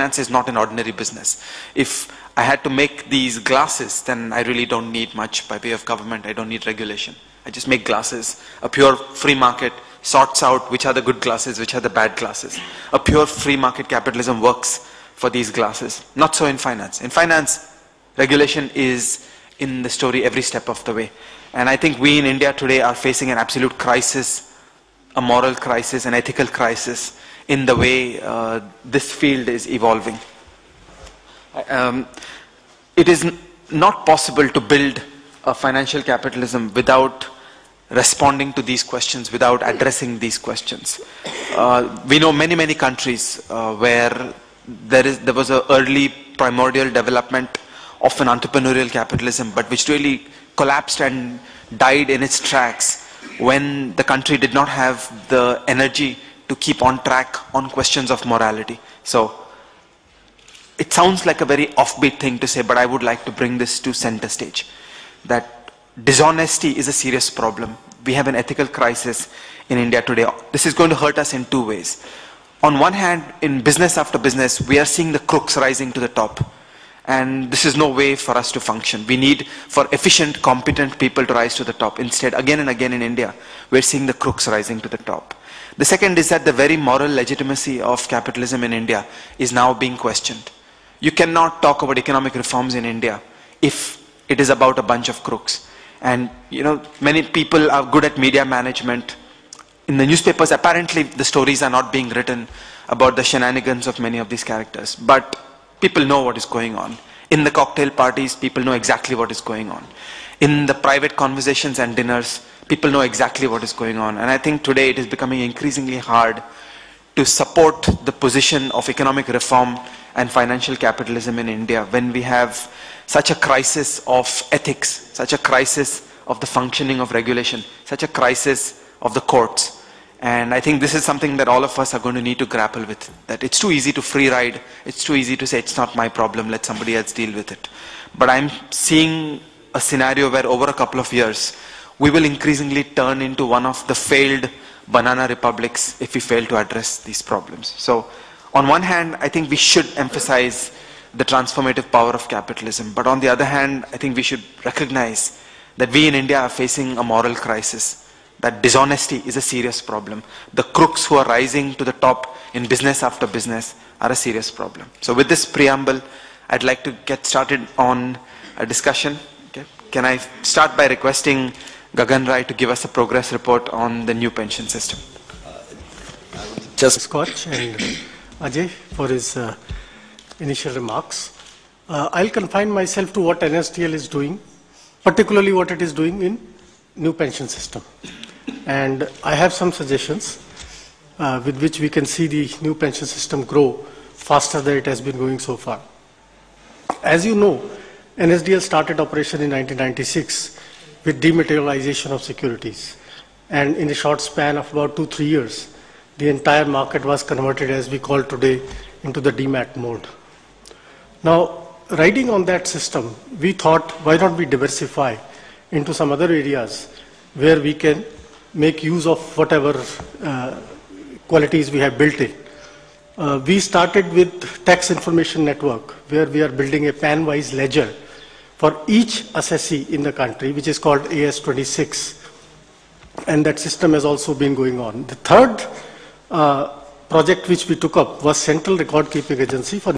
finance is not an ordinary business. If I had to make these glasses, then I really don't need much by way of government. I don't need regulation. I just make glasses. A pure free market sorts out which are the good glasses, which are the bad glasses. A pure free market capitalism works for these glasses. Not so in finance. In finance, regulation is in the story every step of the way. And I think we in India today are facing an absolute crisis, a moral crisis, an ethical crisis in the way this field is evolving. It is not possible to build a financial capitalism without responding to these questions, without addressing these questions. We know many countries where there was an early primordial development of an entrepreneurial capitalism, but which really collapsed and died in its tracks when the country did not have the energy to keep on track on questions of morality. So it sounds like a very offbeat thing to say, but I would like to bring this to center stage. That dishonesty is a serious problem. We have an ethical crisis in India today. This is going to hurt us in two ways. On one hand, in business after business, we are seeing the crooks rising to the top. And this is no way for us to function. We need for efficient, competent people to rise to the top. Instead, again and again in India, we're seeing the crooks rising to the top. The second is that the very moral legitimacy of capitalism in India is now being questioned. You cannot talk about economic reforms in India if it is about a bunch of crooks. And many people are good at media management. In the newspapers, apparently the stories are not being written about the shenanigans of many of these characters. But people know what is going on. In the cocktail parties, people know exactly what is going on. In the private conversations and dinners, people know exactly what is going on. And I think today it is becoming increasingly hard to support the position of economic reform and financial capitalism in India when we have such a crisis of ethics, such a crisis of the functioning of regulation, such a crisis of the courts. And I think this is something that all of us are going to need to grapple with. That it's too easy to free ride. It's too easy to say it's not my problem, let somebody else deal with it. But I'm seeing a scenario where over a couple of years, we will increasingly turn into one of the failed banana republics if we fail to address these problems. So on one hand, I think we should emphasize the transformative power of capitalism. But on the other hand, I think we should recognize that we in India are facing a moral crisis. That dishonesty is a serious problem. The crooks who are rising to the top in business after business are a serious problem. So with this preamble, I'd like to get started on a discussion. Okay. Can I start by requesting Gagan Rai to give us a progress report on the new pension system? Just Scotch and Ajay for his initial remarks. I'll confine myself to what NSDL is doing, particularly what it is doing in new pension system. And I have some suggestions with which we can see the new pension system grow faster than it has been going so far. As you know, NSDL started operation in 1996 with dematerialization of securities. And in a short span of about 2-3 years, the entire market was converted, as we call today, into the demat mode. Now, riding on that system, we thought, why not we diversify into some other areas where we can make use of whatever qualities we have built in. We started with tax information network, where we are building a pan-wise ledger for each assessee in the country, which is called AS26. And that system has also been going on. The third project which we took up was Central Record Keeping Agency for